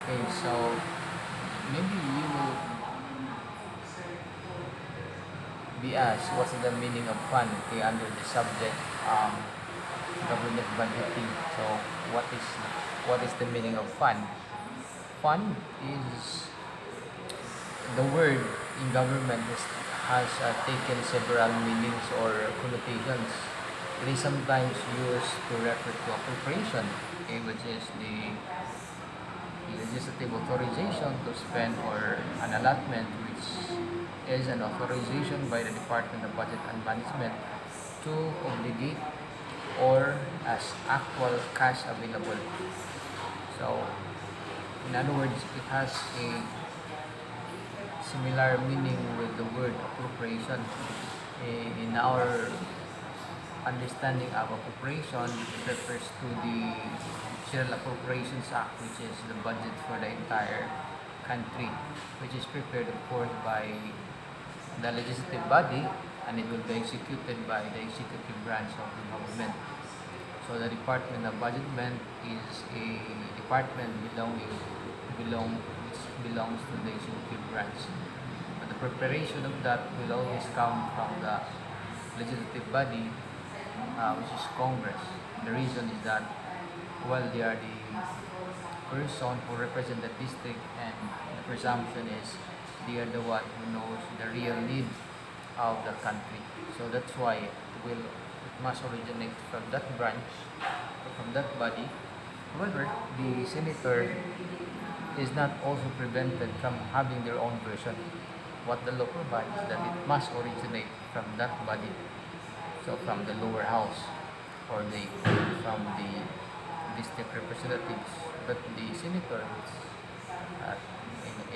Okay, so maybe you will be asked what's the meaning of fund, okay, under the subject government budgeting. So what is the meaning of fund? Fund is the word in government has taken several meanings or connotations. It is sometimes used to refer to appropriation, okay, which is the legislative authorization to spend, or an allotment, which is an authorization by the Department of Budget and Management to obligate or as actual cash available. So, in other words, it has a similar meaning with the word appropriation. In our understanding of appropriation, it refers to the General Appropriations Act, which is the budget for the entire country, which is prepared, of course, by the legislative body, and it will be executed by the executive branch of the government. So the Department of Budgetment is a department which belongs to the executive branch. But the preparation of that will always come from the legislative body, which is Congress. The reason is that, well, they are the person who represent the district, and the presumption is they are the one who knows the real need of the country. So that's why it must originate from that branch, from that body. However, the senator is not also prevented from having their own version. What the law provides is that it must originate from that body, so from the lower house, or from the district representatives. But the senator, which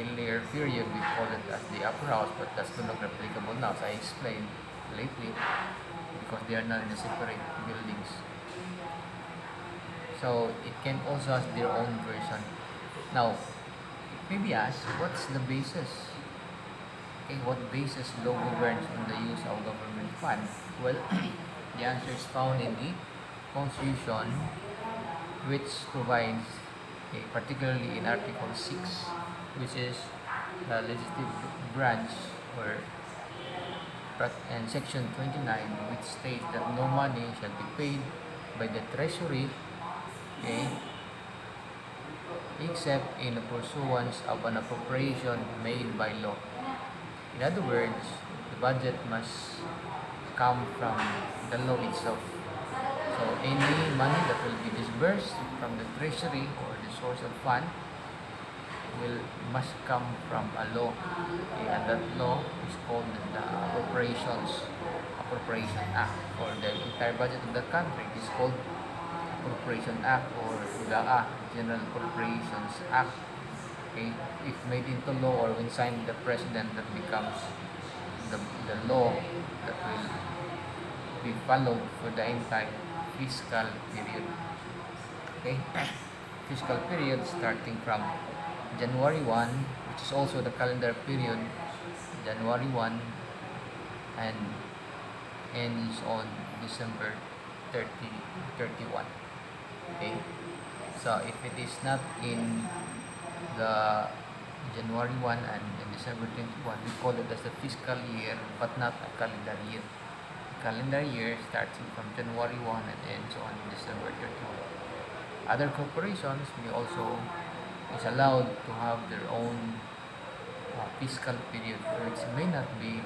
in earlier period we called it as the upper house, but that's no longer applicable now, as I explained lately, because they are not in a separate buildings. So it can also have their own version. Now, it may be asked, what's the basis? Okay, what basis law governs on the use of government fund? Well, the answer is found in the Constitution, which provides, okay, particularly in Article 6, which is the legislative branch, or and Section 29, which states that no money shall be paid by the Treasury, okay, except in pursuance of an appropriation made by law. In other words, the budget must come from the law itself. So any money that will be disbursed from the treasury or the source of fund must come from a law. Okay, and that law is called the Appropriation Act, or the entire budget of the country is called Appropriation Act, or GAA, General Appropriations Act. Okay, if made into law or when signed by the president, that becomes the law that will be followed for the entire fiscal period. Okay, fiscal period starting from January 1, which is also the calendar period, January 1, and ends on December 30, 31. Okay, so if it is not in the January 1 and December 21, we call it as the fiscal year, but not a calendar year. Calendar year starting from January 1 and ends on December 31. Other corporations may also is allowed to have their own fiscal period, which may not be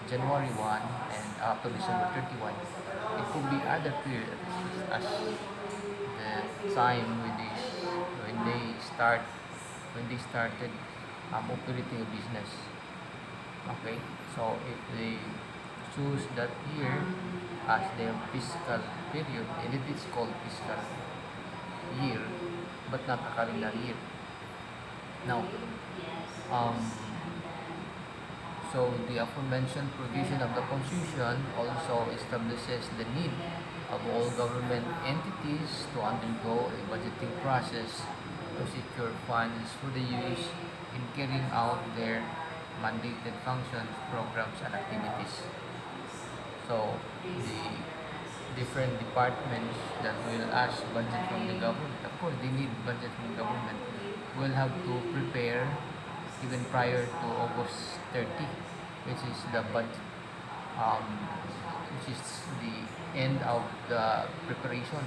January 1 and up to December 31. It could be other period, as the time when they started operating a business. Okay, so if they choose that year as their fiscal period, and it is called fiscal year, but not a calendar year. Now, um, so the aforementioned provision of the Constitution also establishes the need of all government entities to undergo a budgeting process to secure funds for the use in carrying out their mandated functions, programs, and activities. So the different departments that will ask budget from the government, of course, they need budget from the government will have to prepare even prior to August 30, which is the budget, um, which is the end of the preparation.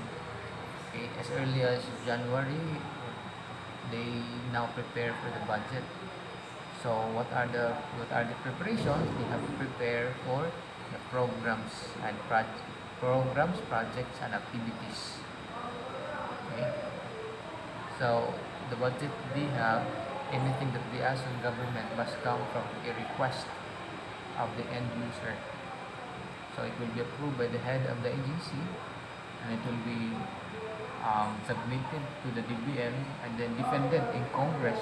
Okay, as early as January, they now prepare for the budget. So what are the preparations? They have to prepare for the programs, projects, and activities. Okay, so the budget they have, anything that they ask from government must come from a request of the end user. So it will be approved by the head of the agency, and it will be submitted to the DBM and then defended in Congress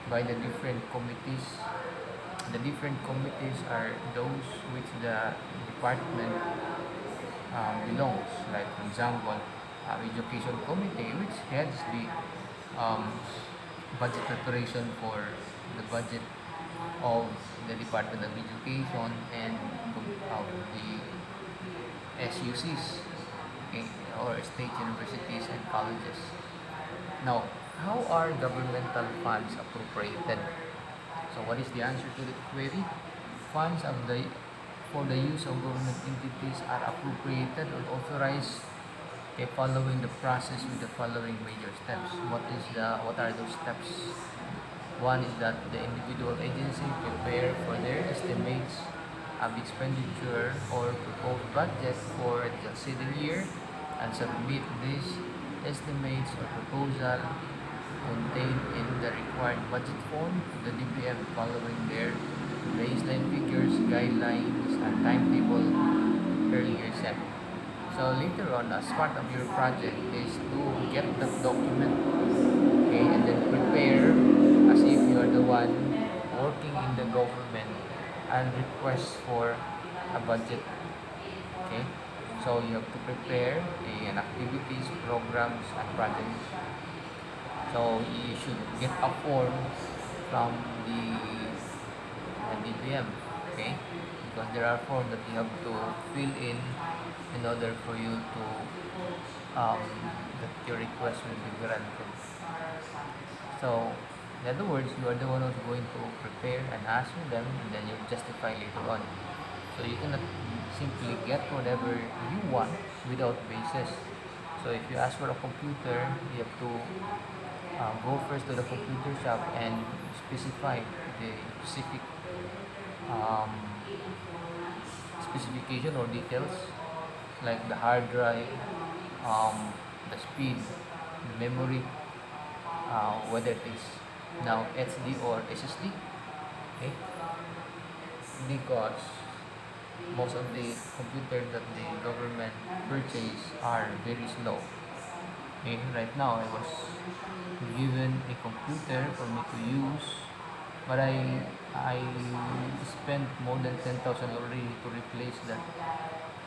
by the different committees. The different committees are those which the department belongs. Like for example, education committee, which heads the um, budget preparation for the budget of the Department of Education and of the SUCs, okay, or state universities and colleges. Now, how are governmental funds appropriated? So, what is the answer to the query? Funds of the for the use of government entities are appropriated or authorized, okay, following the process with the following major steps. What are those steps? One is that the individual agency prepare for their estimates of expenditure or proposed budget for the succeeding year and submit these estimates or proposal contained in the required budget form to the DPM following their baseline figures, guidelines, and timetable earlier set. So later on, as part of your project is to get the document, okay, and then prepare as if you are the one working in the government and request for a budget. Okay, so you have to prepare an activities, programs, and projects. So you should get a form from the DPM, okay? Because there are forms that you have to fill in order for you to um, that your request will be granted. So in other words, you are the one who's going to prepare and ask for them, and then you justify later on. So you cannot simply get whatever you want without basis. So if you ask for a computer, you have to go first to the computer shop and specify the um, specification or details like the hard drive, the speed, the memory, whether it is now HD or SSD. Okay, because most of the computers that the government purchase are very slow. Okay, right now I was given a computer for me to use, but I spent more than 10,000 already to replace that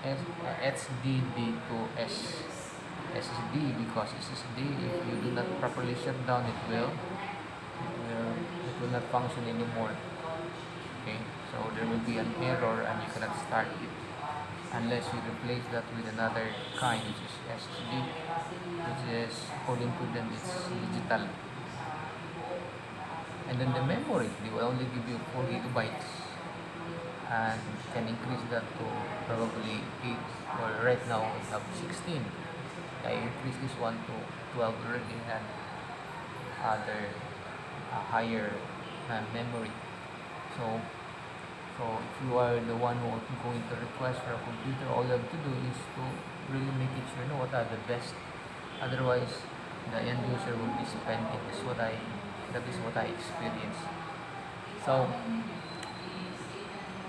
HDD to SSD, because SSD, if you do not properly shut down, it will not function anymore. Okay, so there will be an error and you cannot start it unless you replace that with another kind, which is SSD, which is, according to them, it's digital. And then the memory, they will only give you 4 gigabytes and can increase that to probably 8, or right now we have 16. I increase this one to 12 already, and other higher memory. So if you are the one who is going to request for a computer, all you have to do is to really make it sure, what are the best. Otherwise, the end user will be spending. That is what I experienced. So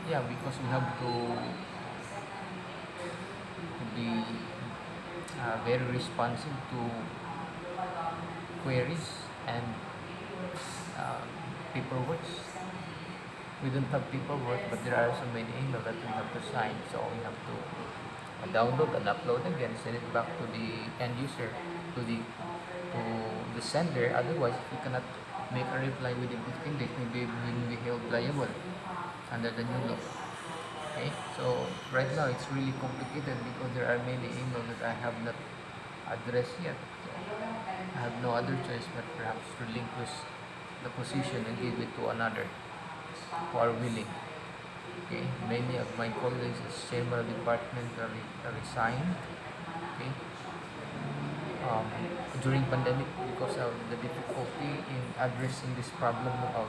yeah, because we have to be very responsive to queries and uh, paperwork. We don't have paperwork, but there are so many emails that we have to sign. So we have to download and upload again, send it back to the end user, to the sender. Otherwise, if you cannot make a reply within 15 days, maybe we will be held liable under the new law. Okay, so right now it's really complicated because there are many emails that I have not addressed yet. So have no other choice but perhaps relinquish the position and give it to another who are willing. Okay, many of my colleagues as chairman of department resigned. Okay, um, during pandemic because of the difficulty in addressing this problem of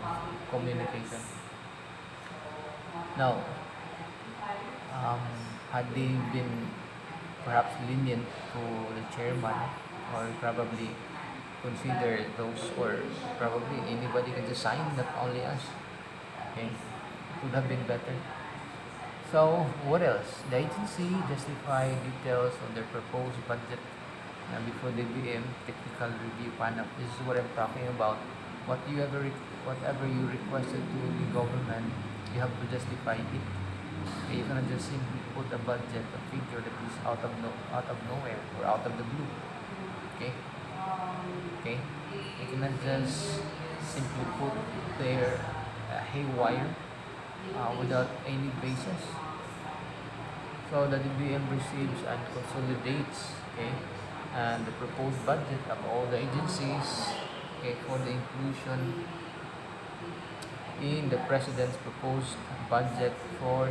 communication. Now, um, had they been perhaps lenient to the chairman, or probably consider those, or probably anybody can just sign, not only us. Okay, it would have been better. So, what else? The agency justify details of their proposed budget before the BM technical review panel. This is what I'm talking about. Whatever you requested to the government, you have to justify it. Okay, you cannot just simply put a budget, a figure that is out of nowhere or out of the blue. Okay, okay. You cannot just simply put there haywire without any basis. So the DBM receives and consolidates, okay, and the proposed budget of all the agencies, okay, for the inclusion in the President's proposed budget for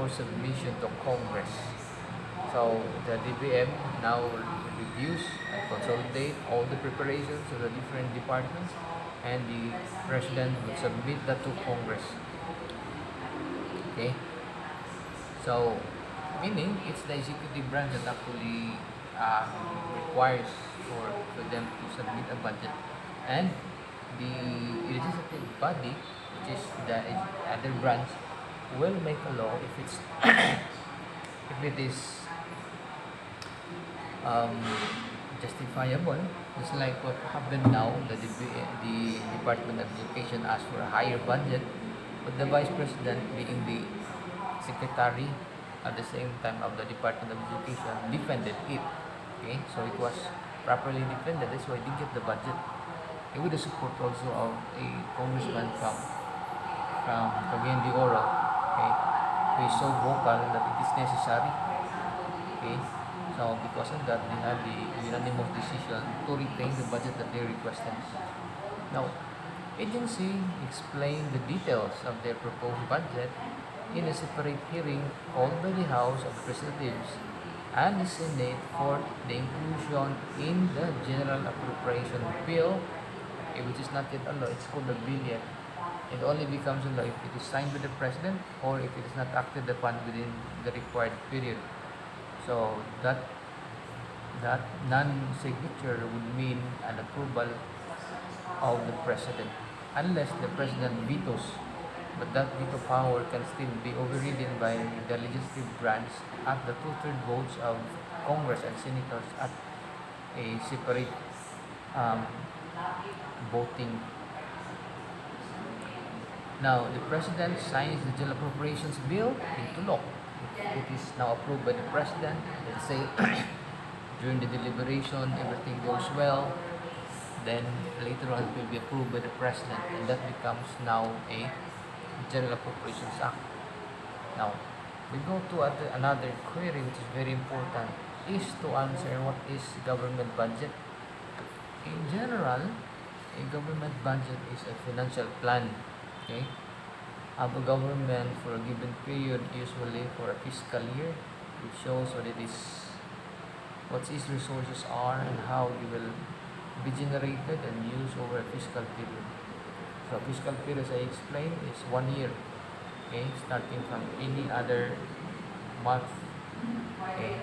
submission to Congress. So the DBM now reviews and consolidate all the preparations of the different departments, and the President will submit that to Congress. Okay, so meaning it's the executive branch that actually requires for them to submit a budget, and the legislative body, which is the other branch, will make a law if it's if it is um, justifiable. Just like what happened now, the Department of Education asked for a higher budget, but the Vice President, being the secretary at the same time of the Department of Education, defended it. Okay, so it was properly defended. That's why they get the budget. And with the support also of a congressman from Cagayan de Oro, okay, who is so vocal that it is necessary. Okay, so because of that, they had the unanimous decision to retain the budget that they requested. Now, agency explained the details of their proposed budget in a separate hearing called by the House of Representatives and the Senate for the inclusion in the General Appropriation Bill, which is not yet a law. It's called a bill yet. It only becomes a law if it is signed by the President or if it is not acted upon within the required period. So that non-signature would mean an approval of the President, unless the President vetoes. But that veto power can still be overridden by the legislative branch at the two-thirds votes of Congress and senators at a separate um, voting. Now, the President signs the General Appropriations Bill into law. It is now approved by the President. Let's say during the deliberation, everything goes well. Then later on, it will be approved by the President, and that becomes now a General Appropriations Act. Now, we go to another query which is very important, is to answer what is government budget. In general, a government budget is a financial plan, okay, of a government for a given period, usually for a fiscal year. It shows what its resources are and how they will be generated and used over a fiscal period. So fiscal period, as I explained, is 1 year. Okay, starting from any other month. Okay,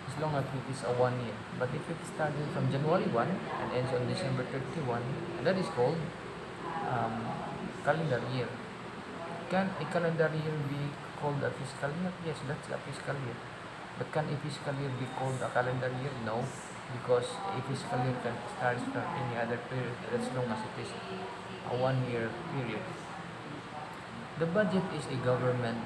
as long as it is a 1 year. But if it started from January 1 and ends on December 31, that is called calendar year. Can a calendar year be called a fiscal year? Yes, that's a fiscal year. But can a fiscal year be called a calendar year? No, because a fiscal year can start from any other period as long as it is a 1 year period. The budget is a government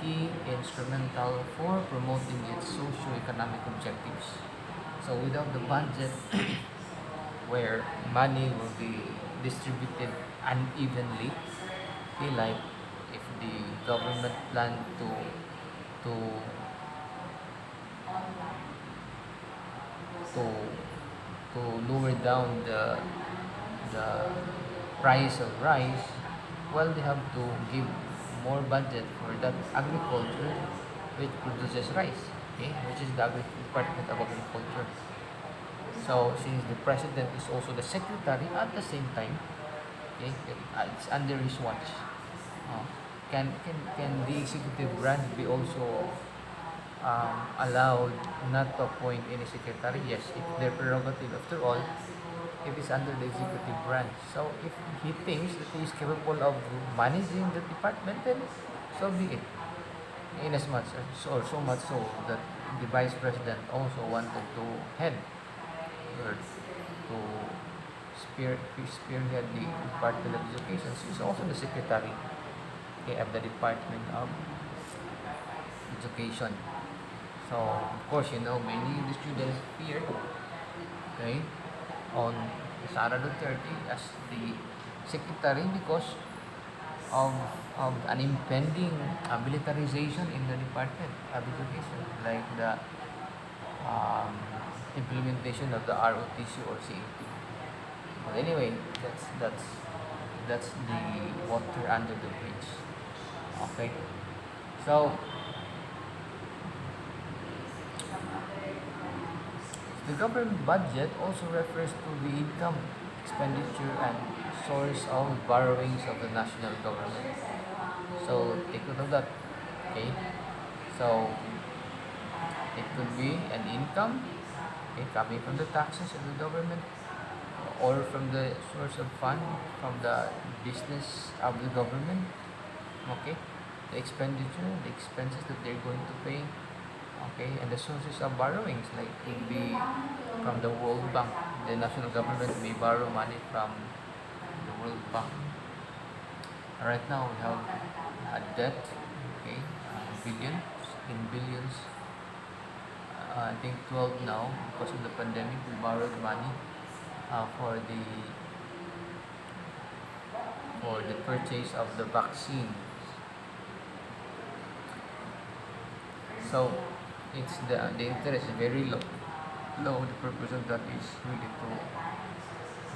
key instrumental for promoting its socio-economic objectives. So without the budget, where money will be distributed unevenly, okay, like if the government plan to to to lower down the price of rice, well, they have to give more budget for that agriculture which produces rice, okay, which is the Department of Agriculture. So since the president is also the secretary at the same time, okay, it's under his watch. Uh, can the executive branch be also allowed not to appoint any secretary? Yes, it's their prerogative. After all, if it's under the executive branch. So if he thinks that he is capable of managing the department, then so be it. In as much as, or so much so that the vice president also wanted to head or to spearhead the Department of Education. She's also the secretary, okay, of the Department of Education. So of course, many of the students feared, okay, on Sara Duterte as the secretary because of of an impending militarization in the Department of Education, like the um, implementation of the ROTC or CAT. But anyway, that's the water under the bridge. Okay, so the government budget also refers to the income, expenditure, and source of borrowings of the national government. So take note of that. Okay, so it could be an income, okay, coming from the taxes of the government or from the source of fund from the business of the government. Okay, the expenditure, the expenses that they're going to pay. Okay, and the sources of borrowings like could be from the World Bank. The national government may borrow money from the World Bank. Right now we have a debt, okay, billions in billions. I think 12 now because of the pandemic. We borrowed money for the purchase of the vaccine. So it's the interest is very low. Low. The purpose of that is really to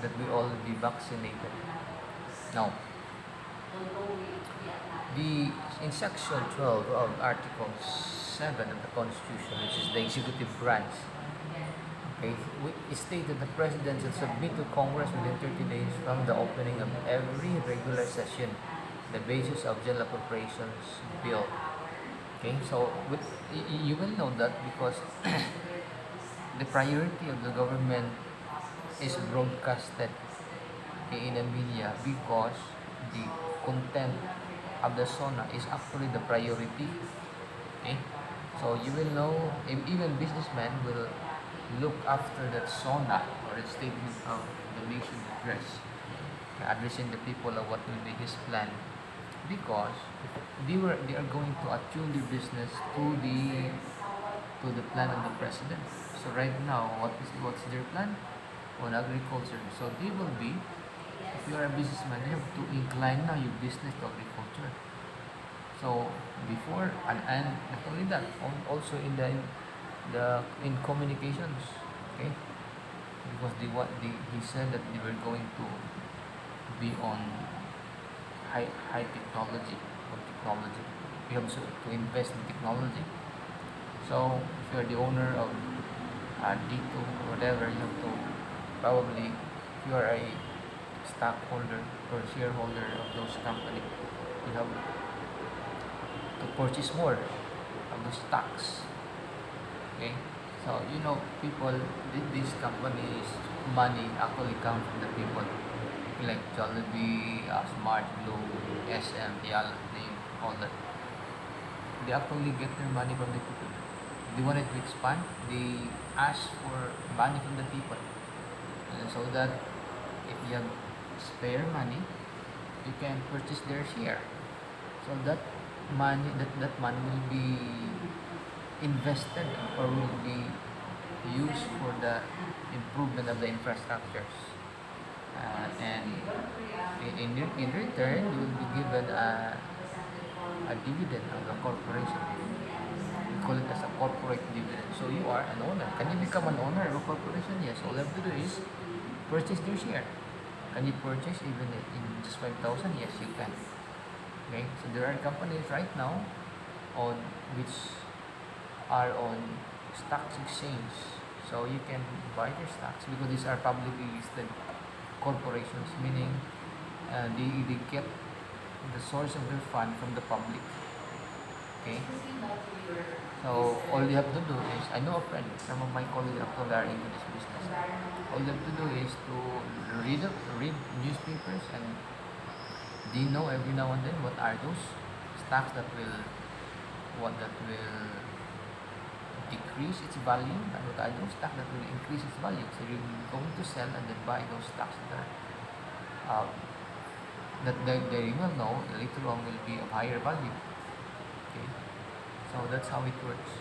that we all be vaccinated. Now, the in section 12 of Article 7 of the Constitution, which is the executive branch, okay, it states that the President shall submit to Congress within 30 days from the opening of every regular session the basis of general appropriations bill. Okay, so you will know that because the priority of the government is broadcasted, okay, in the media because the content of the SONA is actually the priority. Okay, so you will know even businessmen will look after that SONA or the statement of the nation address, addressing the people of what will be his plan because they are going to attune their business to the plan of the president. So right now, what's their plan on agriculture? So they will be, if you are a businessman, you have to incline now your business to agriculture. So before and not only that, also in communications, okay, because he said that they were going to be on high technology or technology. You have to invest in technology. So if you're the owner of D2 or whatever, you have to probably, if you are a stockholder or shareholder of those companies, you have to purchase more of the stocks. Okay, so people, these companies money actually come from the people like Jollibee, Smart, Blue, SM, Yal, name all that. They actually get their money from the people. They wanted to expand. They ask for money from the people, so that if you have spare money, you can purchase their share. So that money will be invested or will be used for the improvement of the infrastructures. And in return, you will be given a dividend of the corporation. call it as a corporate dividend. So you are an owner. Can you become an owner of a corporation? Yes. All you have to do is purchase their share. Can you purchase even in just 5,000? Yes, you can. Okay. So there are companies right now on which are on stock exchange. So you can buy their stocks because these are publicly listed corporations, meaning they get the source of their fund from the public. Okay. So all you have to do is, I know a friend, some of my colleagues actually are into this business. All you have to do is to read newspapers, and they know every now and then what are those stocks that will decrease its value, and what are those stocks that will increase its value. So you're going to sell and then buy those stocks that they will know later on will be of higher value. Okay, so that's how it works.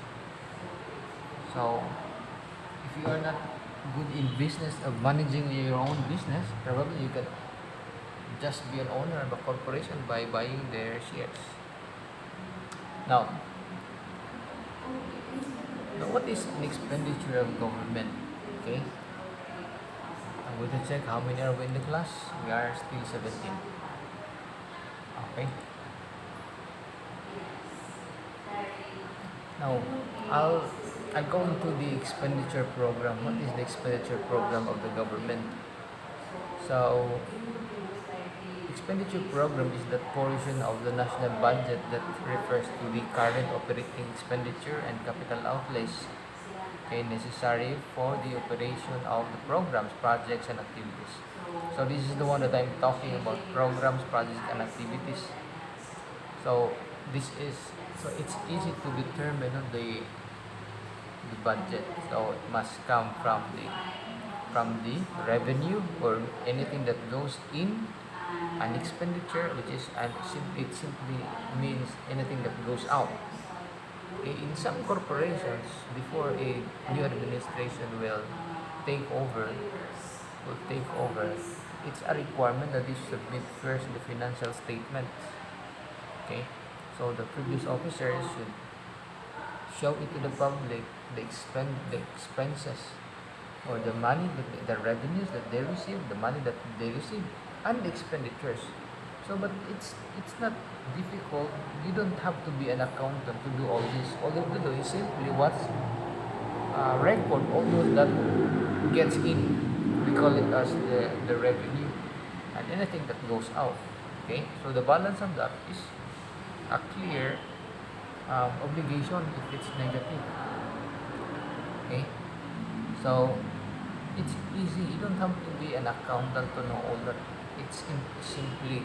So if you are not good in business of managing your own business, probably you can just be an owner of a corporation by buying their shares. Now, what is an expenditure of government? Okay, I'm going to check how many are we in the class. We are still 17. Okay. Now, I'll go into the expenditure program. What is the expenditure program of the government? So, expenditure program is that portion of the national budget that refers to the current operating expenditure and capital outlays, okay, necessary for the operation of the programs, projects, and activities. So this is the one that I'm talking about: programs, projects, and activities. So this is it's easy to determine the budget. So it must come from the revenue, or anything that goes in, an expenditure, which is it simply means anything that goes out. Okay, in some corporations, before a new administration will take over, it's a requirement that they submit first the financial statement. Okay, so the previous officers should show it to the public, the expenses, or the money, the revenues that they receive, the money that they receive, and the expenditures. So, but it's not difficult. You don't have to be an accountant to do all this. All you have to do is simply record all those that gets in. We call it as the revenue, and anything that goes out. Okay, so the balance of that is a clear obligation if it's negative. Okay, so it's easy. You don't have to be an accountant to know all that. It's simply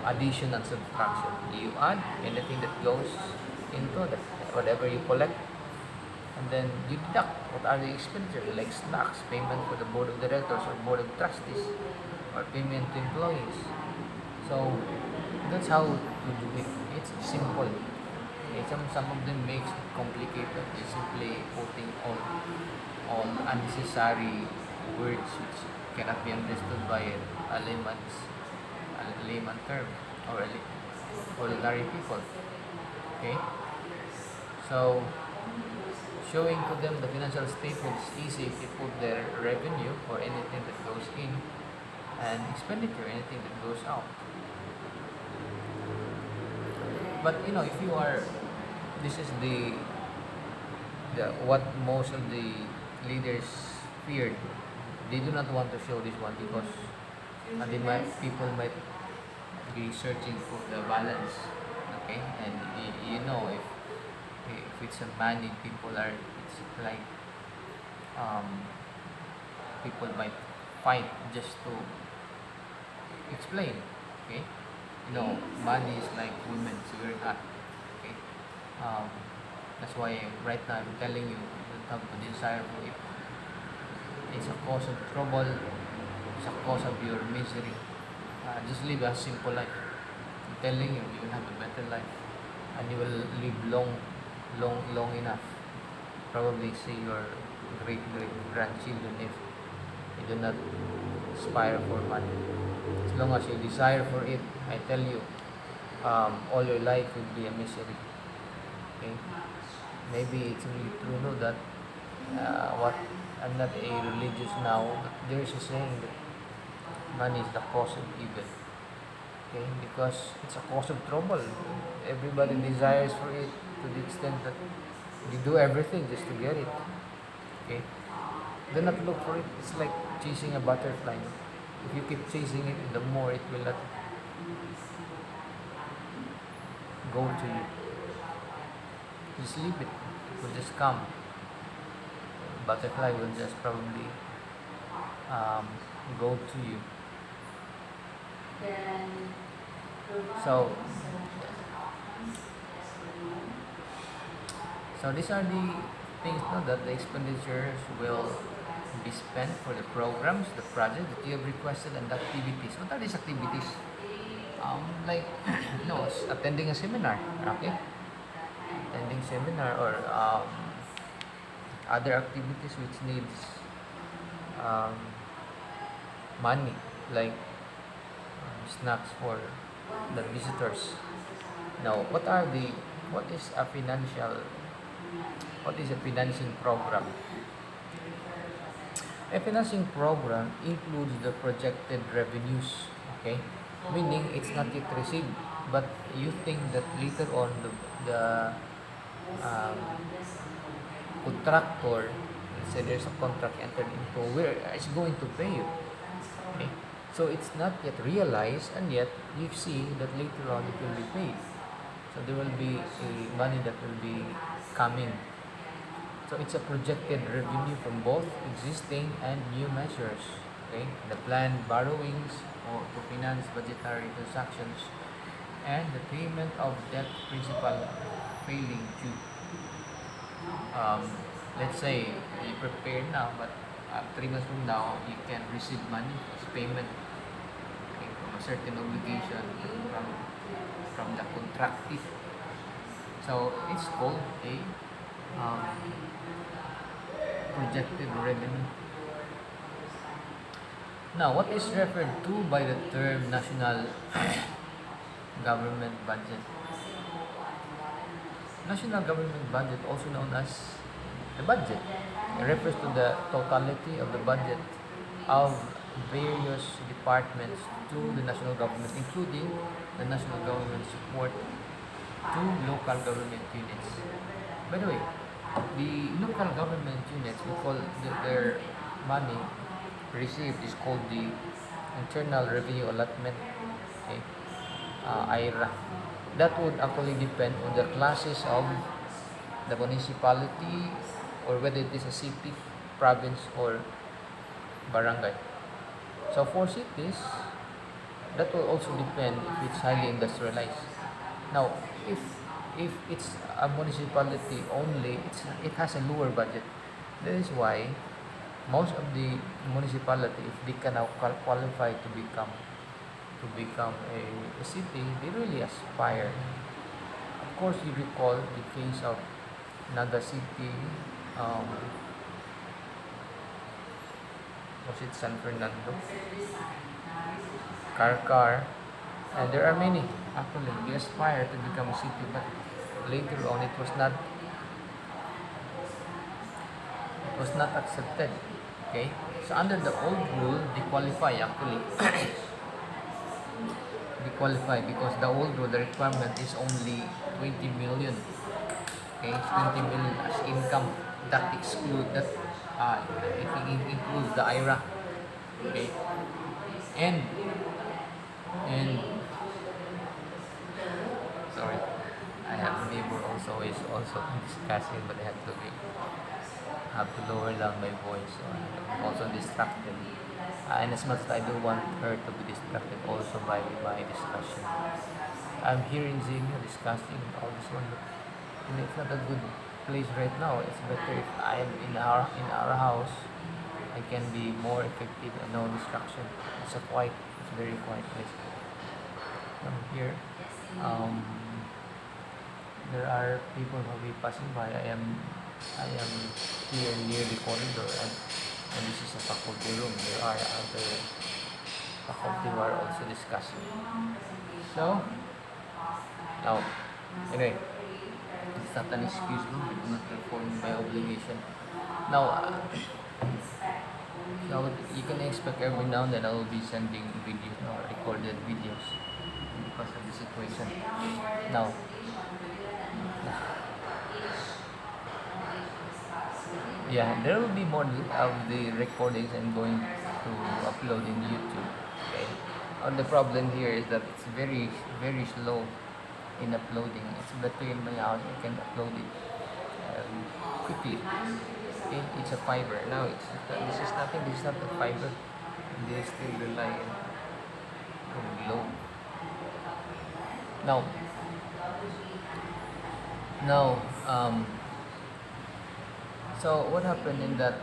addition and subtraction. You add anything that goes into that, whatever you collect, and then you deduct what are the expenditures, like stocks, payment for the board of directors or board of trustees, or payment to employees. So that's how to do it. It's simple. Okay, some of them makes it complicated. They simply putting all unnecessary words which cannot be understood by a layman term, or ordinary people. Okay, so showing to them the financial statement is easy if you put their revenue, or anything that goes in, and expenditure, anything that goes out. But if you are, this is the what most of the leaders feared. They do not want to show this one because people might be searching for the balance. Okay, and if it's a money, it's like people might fight just to explain. Okay, money is like women, it's very hot. Okay, that's why right now I'm telling you, you don't have to desire for it. It's a cause of trouble. It's a cause of your misery. Just live a simple life. I'm telling you, you will have a better life, and you will live long enough. Probably see your great grandchildren if you do not aspire for money. As long as you desire for it, I tell you, all your life will be a misery. Okay? Maybe it's really true, no, that what I'm not a religious now, but there's a saying that money is the cause of evil. Okay, because it's a cause of trouble. Everybody desires for it to the extent that they do everything just to get it. Okay, do not look for it. It's like chasing a butterfly. If you keep chasing it, the more it will not go to you. Just leave it. It will just come. Butterfly will just probably um, go to you. So, so these are the things, no, that the expenditures will be spent for the programs, the projects that you have requested, and the activities. What are these activities? Like, no, attending a seminar. Okay, attending seminar or other activities which needs um, money, like snacks for the visitors. Now, what is a financial, what is a financing program? A financing program includes the projected revenues, okay? Meaning it's not yet received, but you think that later on the um, contractor, let's say there's a contract entered into, where it's going to pay you, okay? So it's not yet realized, and yet you see that later on it will be paid. So there will be a money that will be coming. So it's a projected revenue from both existing and new measures. Okay, the planned borrowings or to finance budgetary transactions and the payment of debt principal failing due. Um, let's say you prepare now, but 3 months from now you can receive money as payment, okay, from a certain obligation from the contractee. So it's called a um, projected revenue. Now, what is referred to by the term national government budget? National government budget, also known as the budget, it refers to the totality of the budget of various departments to the national government, including the national government support to local government units. By the way, the local government units, we call their money received is called the internal revenue allotment, okay, IRA. That would actually depend on the classes of the municipality, or whether it is a city, province, or barangay. So for cities, that will also depend if it's highly industrialized. Now, if it's a municipality only, it has a lower budget. That is why most of the municipality, if they can now qualify to become a city, they really aspire. Of course, you recall the case of Naga City, um, was it San Fernando, Karkar, and there are many actually. They aspire to become a city, but later on it was not accepted. Okay, so under the old rule, they qualify actually. They qualify because the old rule, the requirement is only 20 million. Okay, 20 million as income. That exclude that. It includes the IRA. Okay, and and sorry, I have a neighbor also is also discussing, but I have to lower down my voice. So I'm also distracted. And as much as I do want her to be distracted also by my discussion, I'm hearing Xenia discussing all this one, and it's not a good place right now. It's better if I am in our house. I can be more effective and no distraction. It's very quiet place. From here, um, there are people who will be passing by. I am here near the corridor, and this is a faculty room. There are other faculty who are also discussing. So now, anyway, It's not an excuse, no. I do not perform my obligation. Now, now you can expect every now and then I will be sending videos, no, recorded videos because of the situation. Now, yeah, there will be more of the recordings I'm going to upload in YouTube. Okay. The problem here is that it's very slow in uploading. It's better in my house. I can upload it quickly. Okay, it's a fiber. Now this is nothing. This is not a fiber. They still rely on low. Now, now, so what happened in that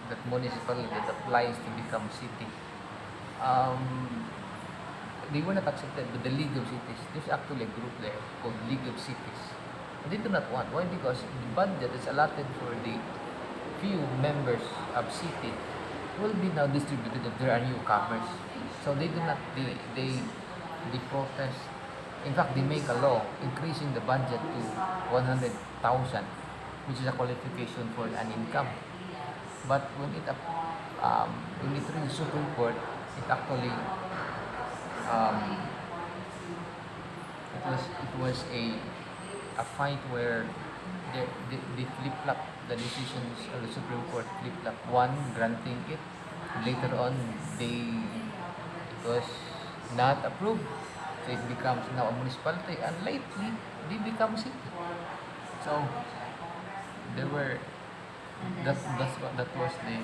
that municipality that applies to become city? Um, they were not accepted with the League of Cities. There's actually a group there called League of Cities. They do not want. Why? Because the budget is allotted for the few members of city will be now distributed if there are newcomers. So they do not. They protest. In fact, they make a law increasing the budget to 100,000, which is a qualification for an income. But when it reached Supreme Court, it actually um, it was a fight where they flip flop the decisions of the Supreme Court, flip flop one granting it, later on it was not approved, so it becomes now a municipality, and lately they become city. So there were that was the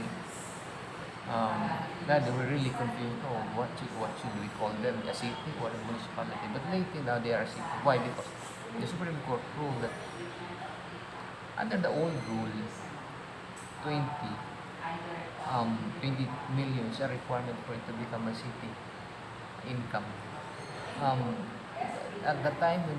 um, yeah, they were really confused. Oh, what should we call them? A city or a municipality? But lately now they are a city. Why? Because the Supreme Court ruled that under the old rule, 20 20 million is a requirement for it to become a city income. Um, at the time when